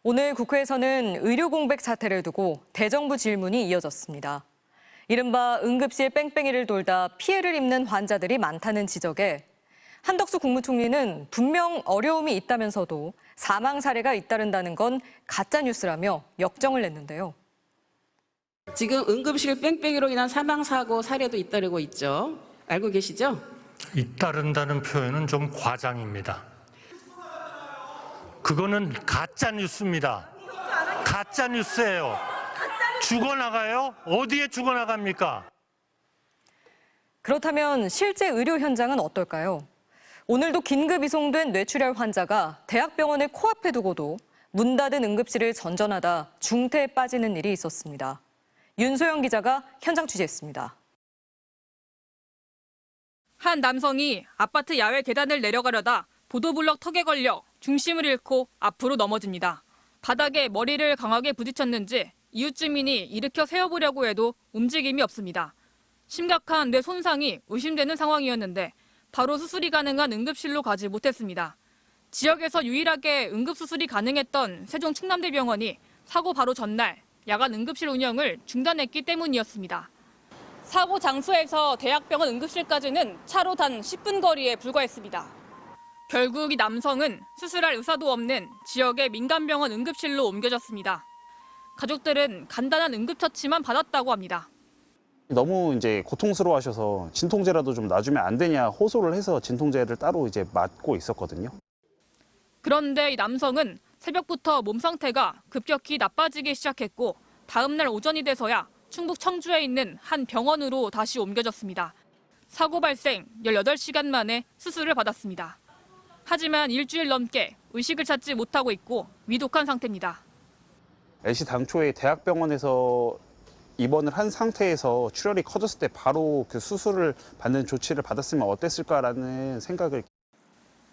오늘 국회에서는 의료 공백 사태를 두고 대정부 질문이 이어졌습니다. 이른바 응급실 뺑뺑이를 돌다 피해를 입는 환자들이 많다는 지적에 한덕수 국무총리는 분명 어려움이 있다면서도 사망 사례가 잇따른다는 건 가짜 뉴스라며 역정을 냈는데요. 지금 응급실 뺑뺑이로 인한 사망사고 사례도 잇따르고 있죠. 알고 계시죠? 잇따른다는 표현은 좀 과장입니다. 그거는 가짜 뉴스입니다. 가짜 뉴스예요. 죽어나가요? 어디에 죽어나갑니까? 그렇다면 실제 의료 현장은 어떨까요? 오늘도 긴급 이송된 뇌출혈 환자가 대학병원을 코앞에 두고도 문 닫은 응급실을 전전하다 중태에 빠지는 일이 있었습니다. 윤소영 기자가 현장 취재했습니다. 한 남성이 아파트 야외 계단을 내려가려다 보도블럭 턱에 걸려 중심을 잃고 앞으로 넘어집니다. 바닥에 머리를 강하게 부딪혔는지 이웃 주민이 일으켜 세워보려고 해도 움직임이 없습니다. 심각한 뇌 손상이 의심되는 상황이었는데 바로 수술이 가능한 응급실로 가지 못했습니다. 지역에서 유일하게 응급수술이 가능했던 세종 충남대병원이 사고 바로 전날 야간 응급실 운영을 중단했기 때문이었습니다. 사고 장소에서 대학병원 응급실까지는 차로 단 10분 거리에 불과했습니다. 결국 이 남성은 수술할 의사도 없는 지역의 민간병원 응급실로 옮겨졌습니다. 가족들은 간단한 응급처치만 받았다고 합니다. 너무 이제 고통스러워하셔서 진통제라도 좀 놔주면 안 되냐 호소를 해서 진통제를 따로 이제 맞고 있었거든요. 그런데 이 남성은 새벽부터 몸 상태가 급격히 나빠지기 시작했고 다음 날 오전이 돼서야 충북 청주에 있는 한 병원으로 다시 옮겨졌습니다. 사고 발생 18시간 만에 수술을 받았습니다. 하지만 일주일 넘게 의식을 찾지 못하고 있고 위독한 상태입니다. LC 당초에 대학병원에서 입원을 한 상태에서 출혈이 커졌을 때 바로 그 수술을 받는 조치를 받았으면 어땠을까라는 생각을.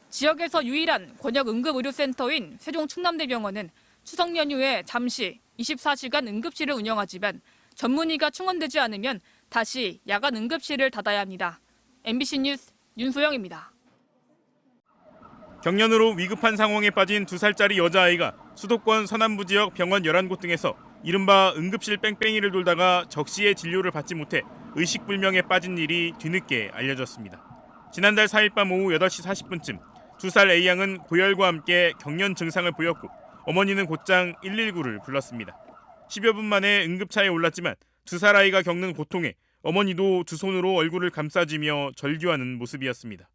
지역에서 유일한 권역 응급의료센터인 세종 충남대병원은 추석 연휴에 잠시 24시간 응급실을 운영하지만 전문의가 충원되지 않으면 다시 야간 응급실을 닫아야 합니다. MBC 뉴스 윤소영입니다. 경련으로 위급한 상황에 빠진 2살짜리 여자아이가 수도권 서남부 지역 병원 11곳 등에서 이른바 응급실 뺑뺑이를 돌다가 적시에 진료를 받지 못해 의식불명에 빠진 일이 뒤늦게 알려졌습니다. 지난달 4일 밤 오후 8시 40분쯤 2살 A양은 고열과 함께 경련 증상을 보였고 어머니는 곧장 119를 불렀습니다. 10여 분 만에 응급차에 올랐지만 2살 아이가 겪는 고통에 어머니도 두 손으로 얼굴을 감싸쥐며 절규하는 모습이었습니다.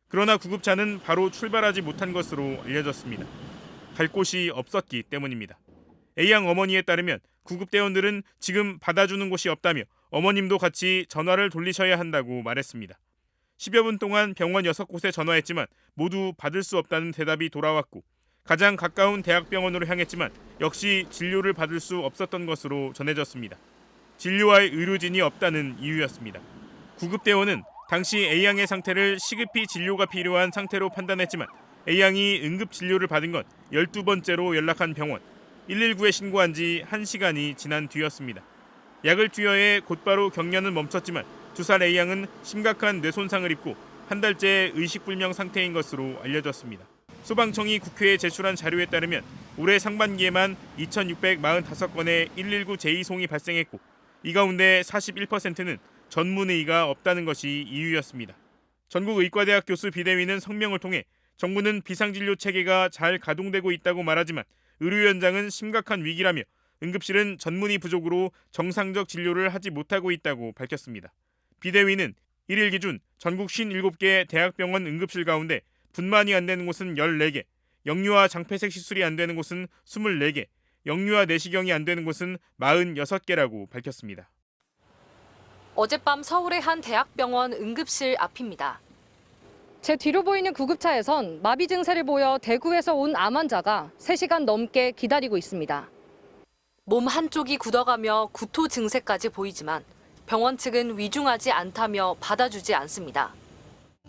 그러나 구급차는 바로 출발하지 못한 것으로 알려졌습니다. 갈 곳이 없었기 때문입니다. A양 어머니에 따르면 구급대원들은 지금 받아주는 곳이 없다며 어머님도 같이 전화를 돌리셔야 한다고 말했습니다. 10여 분 동안 병원 6곳에 전화했지만 모두 받을 수 없다는 대답이 돌아왔고 가장 가까운 대학병원으로 향했지만 역시 진료를 받을 수 없었던 것으로 전해졌습니다. 진료할 의료진이 없다는 이유였습니다. 구급대원은 당시 A양의 상태를 시급히 진료가 필요한 상태로 판단했지만 A양이 응급진료를 받은 건 12번째로 연락한 병원, 119에 신고한 지 1시간이 지난 뒤였습니다. 약을 투여해 곧바로 경련은 멈췄지만 2살 A양은 심각한 뇌손상을 입고 한 달째 의식불명 상태인 것으로 알려졌습니다. 소방청이 국회에 제출한 자료에 따르면 올해 상반기에만 2,645건의 119 재이송이 발생했고 이 가운데 41%는 전문의가 없다는 것이 이유였습니다. 전국의과대학 교수 비대위는 성명을 통해 정부는 비상진료 체계가 잘 가동되고 있다고 말하지만 의료 현장은 심각한 위기라며 응급실은 전문의 부족으로 정상적 진료를 하지 못하고 있다고 밝혔습니다. 비대위는 1일 기준 전국 57개 대학병원 응급실 가운데 분만이 안 되는 곳은 14개, 영유아 장폐색 시술이 안 되는 곳은 24개, 영유아 내시경이 안 되는 곳은 46개라고 밝혔습니다. 어젯밤 서울의 한 대학병원 응급실 앞입니다. 제 뒤로 보이는 구급차에선 마비 증세를 보여 대구에서 온 암 환자가 3시간 넘게 기다리고 있습니다. 몸 한쪽이 굳어가며 구토 증세까지 보이지만 병원 측은 위중하지 않다며 받아주지 않습니다.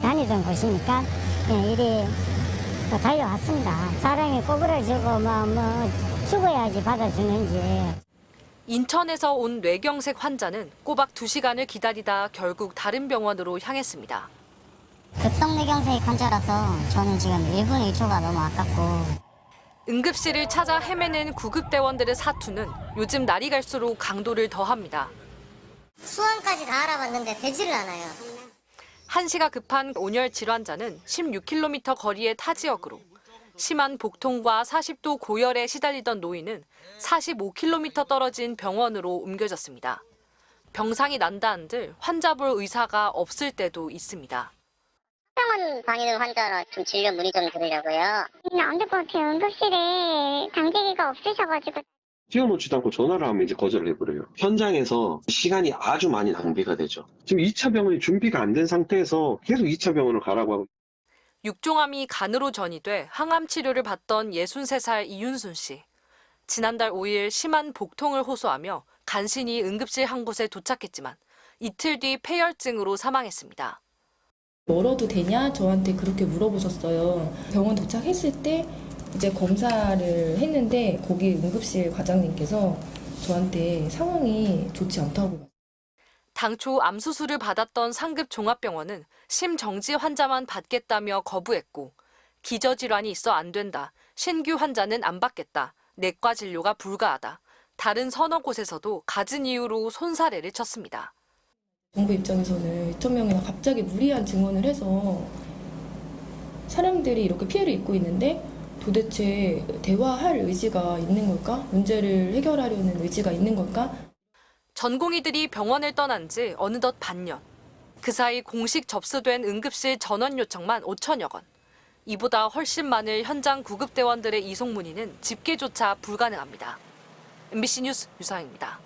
다니던 곳이니까 이리 달려왔습니다. 사람이 꼬부라지고 죽어야지 받아주는지. 인천에서 온 뇌경색 환자는 꼬박 2시간을 기다리다 결국 다른 병원으로 향했습니다. 급성뇌경색 환자라서 저는 지금 1분 1초가 너무 아깝고 응급실을 찾아 헤매는 구급대원들의 사투는 요즘 날이 갈수록 강도를 더합니다. 수원까지 다 알아봤는데 되지를 않아요. 한시가 급한 온열 질환자는 16km 거리의 타 지역으로, 심한 복통과 40도 고열에 시달리던 노인은 45km 떨어진 병원으로 옮겨졌습니다. 병상이 난다 한들 환자 볼 의사가 없을 때도 있습니다. 병원 다니는 환자라 좀 진료 문의 좀 드리려고요. 안 될 것 같아요. 응급실에 당직이가 없으셔가지고. 띄워놓지도 않고 전화를 하면 이제 거절을 해버려요. 현장에서 시간이 아주 많이 낭비가 되죠. 지금 2차 병원이 준비가 안 된 상태에서 계속 2차 병원을 가라고 하고. 육종암이 간으로 전이돼 항암 치료를 받던 63살 이윤순 씨. 지난달 5일 심한 복통을 호소하며 간신히 응급실 한 곳에 도착했지만 이틀 뒤 폐혈증으로 사망했습니다. 멀어도 되냐? 저한테 그렇게 물어보셨어요. 병원 도착했을 때 이제 검사를 했는데 거기 응급실 과장님께서 저한테 상황이 좋지 않다고. 당초 암 수술을 받았던 상급 종합병원은 심정지 환자만 받겠다며 거부했고, 기저질환이 있어 안 된다, 신규 환자는 안 받겠다, 내과 진료가 불가하다, 다른 서너 곳에서도 갖은 이유로 손사래를 쳤습니다. 정부 입장에서는 2,000명이나 갑자기 무리한 증원을 해서 사람들이 이렇게 피해를 입고 있는데 도대체 대화할 의지가 있는 걸까? 문제를 해결하려는 의지가 있는 걸까? 전공의들이 병원을 떠난 지 어느덧 반년. 그 사이 공식 접수된 응급실 전원 요청만 5천여 건. 이보다 훨씬 많을 현장 구급대원들의 이송 문의는 집계조차 불가능합니다. MBC 뉴스 유상입니다.